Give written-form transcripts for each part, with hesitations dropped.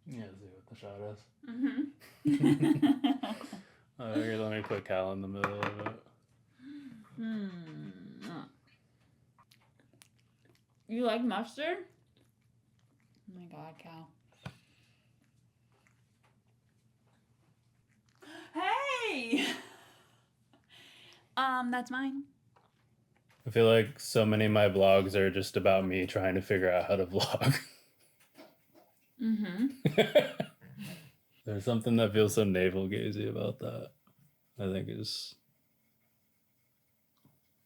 Yeah, see what the shot is. Mm-hmm. Here, let me put Cal in the middle of it. You like mustard? Oh my God, Cal. Hey! That's mine. I feel like so many of my vlogs are just about me trying to figure out how to vlog. Mm-hmm. There's something that feels so navel-gazy about that. I think is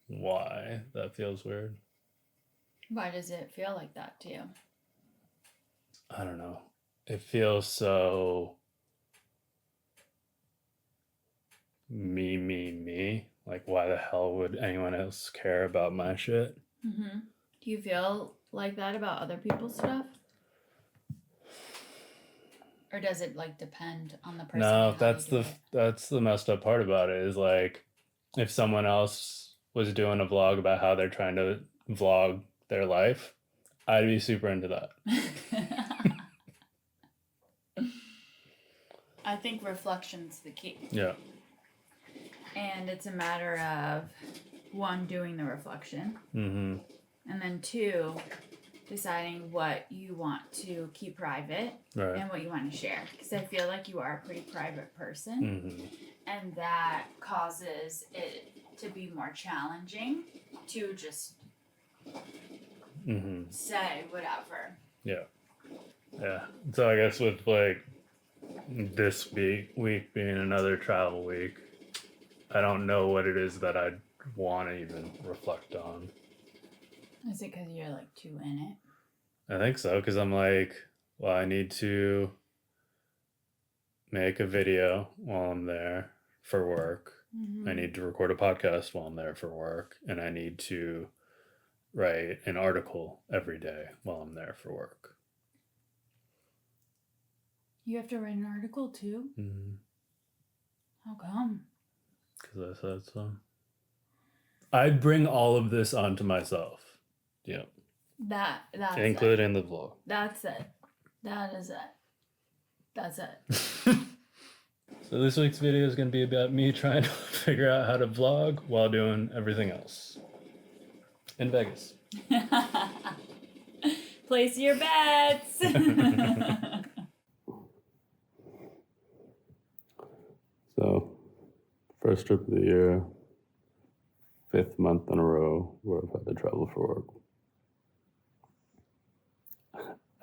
why that feels weird. Why does it feel like that to you? I don't know. It feels so me. Like, why the hell would anyone else care about my shit? Mm-hmm. Do you feel like that about other people's stuff? Or does it like depend on the person? No, that's the messed up part about it is like if someone else was doing a vlog about how they're trying to vlog their life, I'd be super into that. I think reflection's the key. Yeah. And it's a matter of one, doing the reflection, Mm-hmm. and then two, deciding what you want to keep private Right. and what you want to share. Because I feel like you are a pretty private person, Mm-hmm. and that causes it to be more challenging to just Mm-hmm. say whatever. Yeah. Yeah. So I guess with like this week being another travel week, I don't know what it is that I'd want to even reflect on. Is it because you're like too in it? I think so, because I'm like, well, I need to make a video while I'm there for work. Mm-hmm. I need to record a podcast while I'm there for work. And I need to write an article every day while I'm there for work. You have to write an article too? Mm-hmm. How come? Because I said so. I'd bring all of this onto myself. Yeah. That's including the vlog. That's it. That is it. That's it. So this week's video is going to be about me trying to figure out how to vlog while doing everything else. In Vegas. Place your bets. So, first trip of the year, 5th month in a row where I've had to travel for work.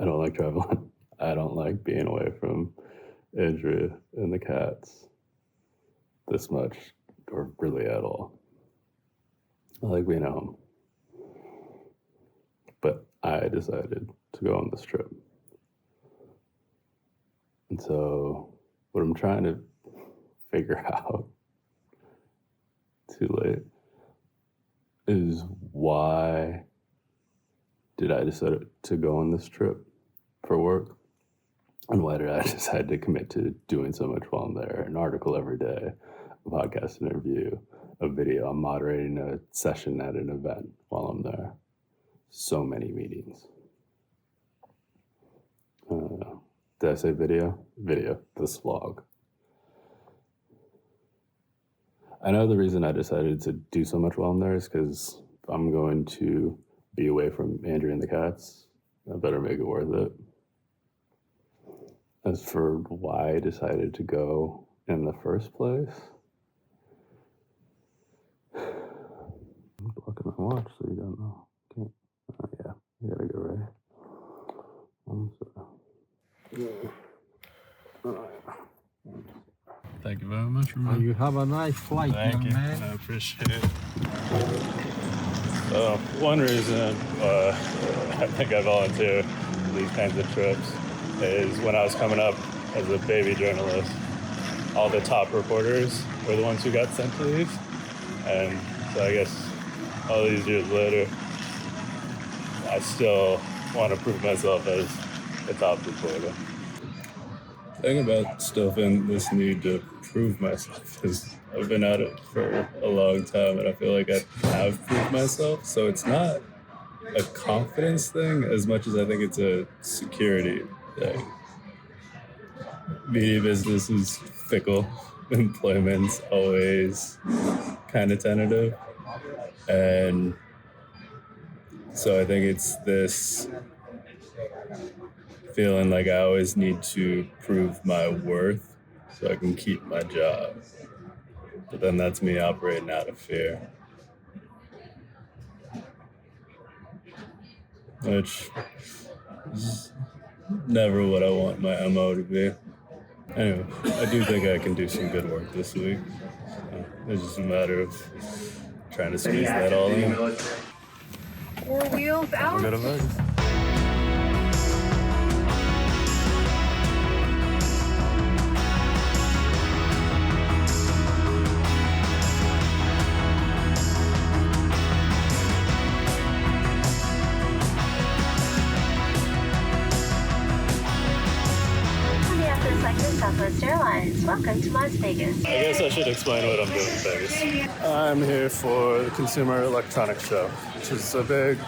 I don't like traveling. I don't like being away from Andrea and the cats this much, or really at all. I like being at home. But I decided to go on this trip. And so, what I'm trying to figure out, too late, is why did I decide to go on this trip for work? And why did I decide to commit to doing so much while I'm there? An article every day, a podcast interview, a video. I'm moderating a session at an event while I'm there. So many meetings. Did I say video? Video, this vlog. I know the reason I decided to do so much while I'm there is because I'm going to be away from Andrea and the cats. I better make it worth it. As for why I decided to go in the first place, I'm blocking my watch so you don't know. Can't. Oh yeah, you gotta go ready. Thank you very much, man. You have a nice flight, Thank you. man. I appreciate it. One reason I think I volunteer for these kinds of trips is when I was coming up as a baby journalist, all the top reporters were the ones who got sent to these. And so I guess all these years later, I still want to prove myself as a top reporter. The thing about still feeling this need to prove myself is I've been at it for a long time and I feel like I have proved myself. So it's not a confidence thing as much as I think it's a security thing. media business is fickle. Employment's always kind of tentative. And so I think it's this feeling like I always need to prove my worth so I can keep my job. But then that's me operating out of fear. Which is never what I want my MO to be. Anyway, I do think I can do some good work this week. So it's just a matter of trying to squeeze that all in. Four wheels out. We're gonna Vegas. Southwest Airlines. Welcome to Las Vegas. I guess I should explain what I'm doing in Vegas. I'm here for the Consumer Electronics Show, which is a big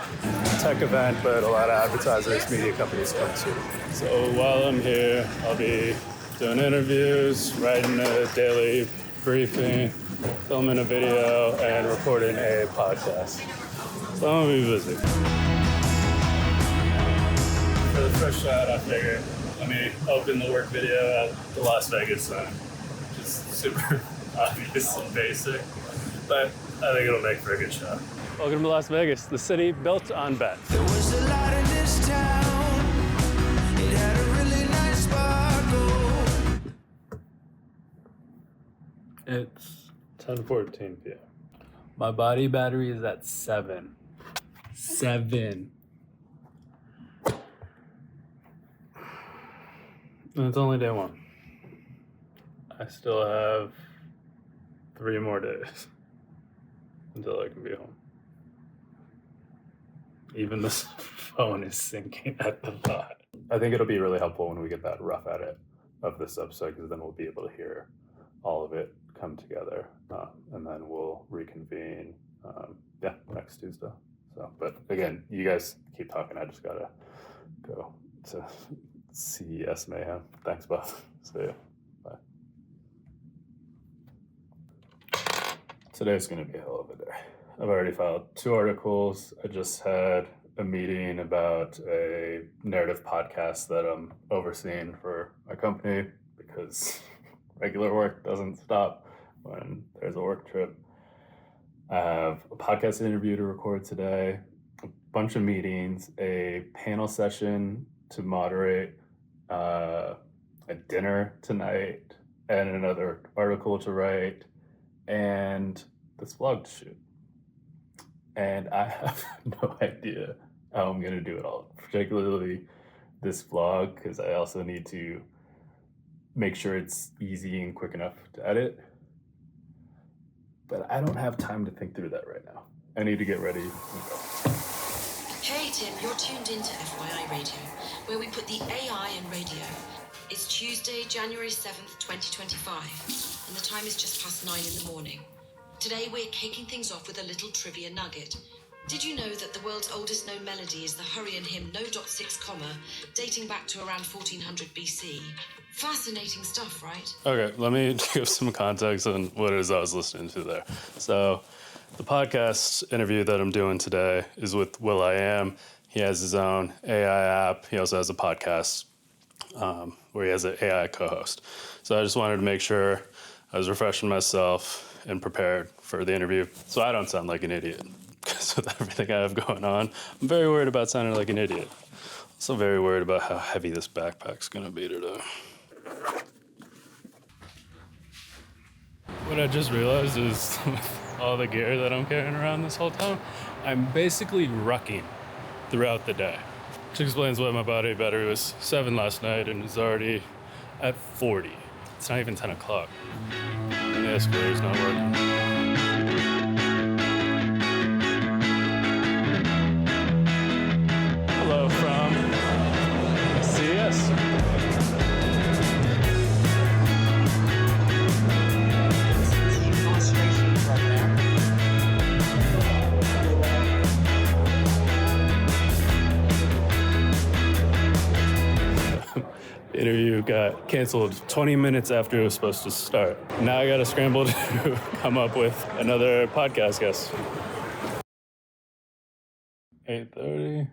tech event, but a lot of advertisers, media companies come to. So while I'm here, I'll be doing interviews, writing a daily briefing, filming a video, and recording a podcast. So I'm gonna be busy. For the first shot, I figured let me open the work video at the Las Vegas sign, which is super obvious and basic, but I think it'll make for a good shot. Welcome to Las Vegas, the city built on bets. There was a lot in this town. It had a really nice sparkle. It's 10:14 p.m. My body battery is at 7. 7. And it's only day 1. I still have 3 more days until I can be home. Even this phone is sinking at the thought. I think it'll be really helpful when we get that rough edit of this episode, because then we'll be able to hear all of it come together, and then we'll reconvene next Tuesday. So, but again, you guys keep talking. I just gotta go to CES mayhem. Thanks, both. See ya. Bye. Today's gonna be a hell of a day. I've already filed 2 articles. I just had a meeting about a narrative podcast that I'm overseeing for my company, because regular work doesn't stop when there's a work trip. I have a podcast interview to record today, a bunch of meetings, a panel session to moderate, a dinner tonight, and another article to write, and this vlog to shoot. And I have no idea how I'm going to do it all, particularly this vlog, because I also need to make sure it's easy and quick enough to edit. But I don't have time to think through that right now. I need to get ready and go. Hey Tim, you're tuned into FYI Radio, where we put the AI in radio. It's Tuesday, January 7th, 2025, and the time is just past 9 in the morning. Today we're kicking things off with a little trivia nugget. Did you know that the world's oldest known melody is the Hurrian hymn No. 6, dating back to around 1400 BC? Fascinating stuff, right? Okay, let me give some context on what it is I was listening to there. So the podcast interview that I'm doing today is with will.i.am. He has his own AI app. He also has a podcast where he has an AI co-host. So I just wanted to make sure I was refreshing myself and prepared for the interview so I don't sound like an idiot. Because with everything I have going on, I'm very worried about sounding like an idiot. Also very worried about how heavy this backpack's gonna be today. What I just realized is with all the gear that I'm carrying around this whole time, I'm basically rucking throughout the day. Which explains why my body battery was 7 last night and is already at 40. It's not even 10 o'clock. And the escalator's not working. Hello from CES. Interview got canceled 20 minutes after it was supposed to start. Now I gotta scramble to come up with another podcast guest. 8:30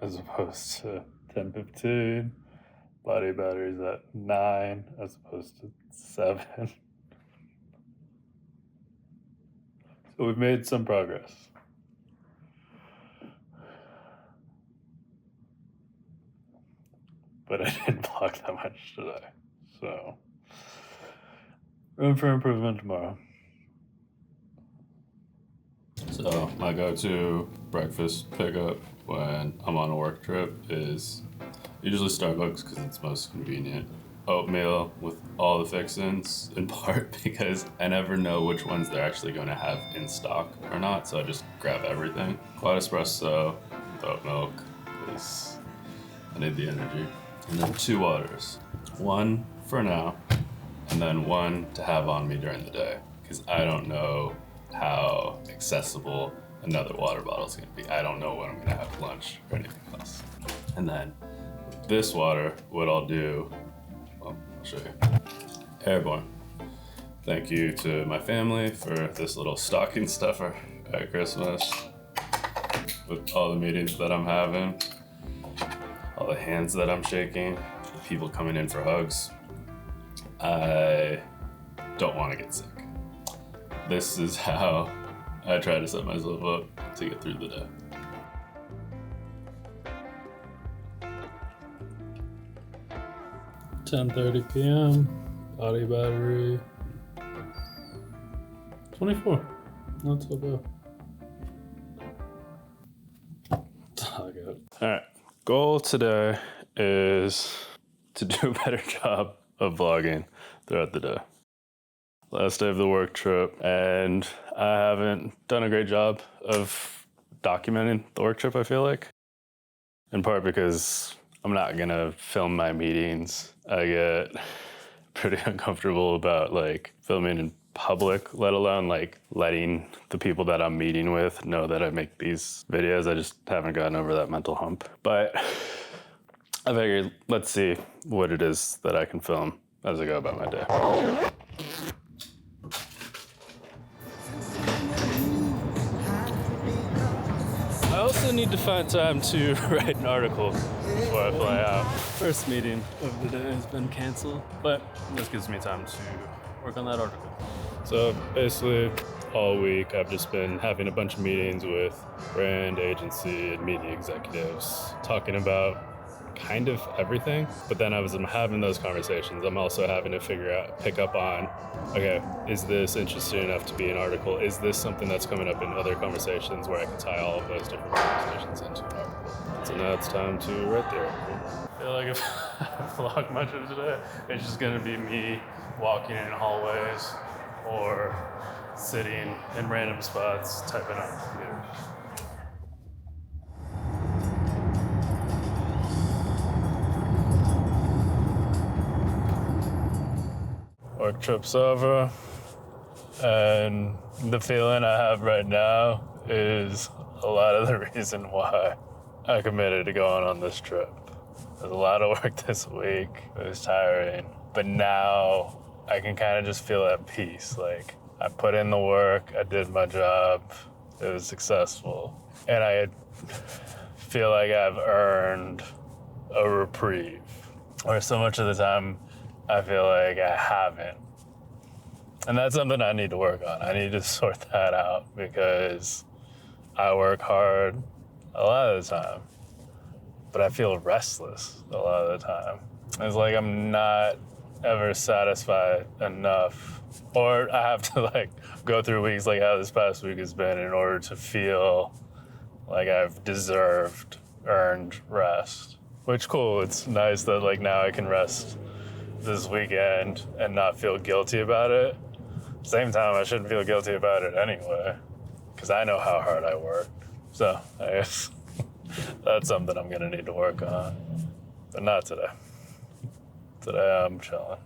as opposed to 10:15. Body batteries at 9 as opposed to 7. So we've made some progress. But I didn't vlog that much today. So room for improvement tomorrow. So my go-to breakfast pickup when I'm on a work trip is usually Starbucks because it's most convenient. Oatmeal with all the fixins, in part because I never know which ones they're actually going to have in stock or not, so I just grab everything. Quad espresso, oat milk, because I need the energy. And then 2 waters. 1 for now, and then 1 to have on me during the day, because I don't know how accessible another water bottle is going to be. I don't know when I'm going to have lunch or anything else. And then this water, what I'll do, well, I'll show you. Airborne. Thank you to my family for this little stocking stuffer at Christmas with all the meetings that I'm having, all the hands that I'm shaking, people coming in for hugs. I don't want to get sick. This is how I try to set myself up to get through the day. $10:30 p.m. Body battery 24. Not so bad. All right. Goal today is to do a better job of vlogging throughout the day. Last day of the work trip, and I haven't done a great job of documenting the work trip, I feel like. In part because I'm not gonna film my meetings. I get pretty uncomfortable about like filming in public, let alone like letting the people that I'm meeting with know that I make these videos. I just haven't gotten over that mental hump. But I figured, let's see what it is that I can film as I go about my day. I also need to find time to write an article before I fly out. First meeting of the day has been canceled, but this gives me time to work on that article. So basically, all week I've just been having a bunch of meetings with brand, agency, and media executives, talking about kind of everything. But then as I'm having those conversations, I'm also having to pick up on, okay, is this interesting enough to be an article? Is this something that's coming up in other conversations where I can tie all of those different conversations into an article? So now it's time to write the article. I feel like if I vlog much of today, it's just gonna be me walking in hallways or sitting in random spots typing on the computer. Work trip's over, and the feeling I have right now is a lot of the reason why I committed to going on this trip. There's a lot of work this week. It was tiring, but now I can kind of just feel at peace. Like, I put in the work, I did my job, it was successful, and I feel like I've earned a reprieve. Or so much of the time, I feel like I haven't. And that's something I need to work on. I need to sort that out because I work hard a lot of the time, but I feel restless a lot of the time. It's like I'm not ever satisfied enough, or I have to like go through weeks like how this past week has been in order to feel like I've earned rest. Which cool, it's nice that like now I can rest this weekend and not feel guilty about it. Same time, I shouldn't feel guilty about it anyway, because I know how hard I work. So I guess that's something I'm gonna need to work on, but not today. Today I'm chilling.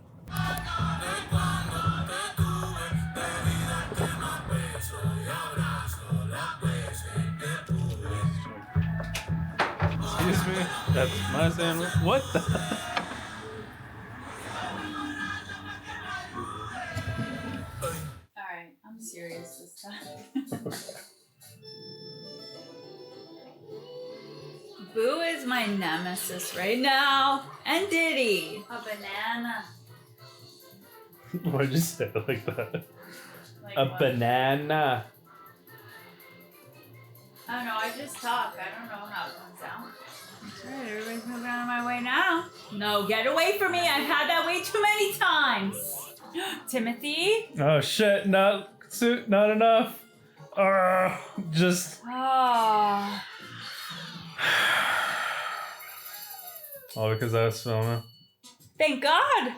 Excuse me, that's my sandwich. What the? Boo is my nemesis right now. And Diddy. A banana. Why'd you say it like that? Like A what? banana. I don't know, I just talk. I don't know how it comes out. Alright, everybody's moving out of my way now. No, get away from me. I've had that way too many times. Timothy? Oh shit, not enough. Just. Oh. All because I was filming. Thank God.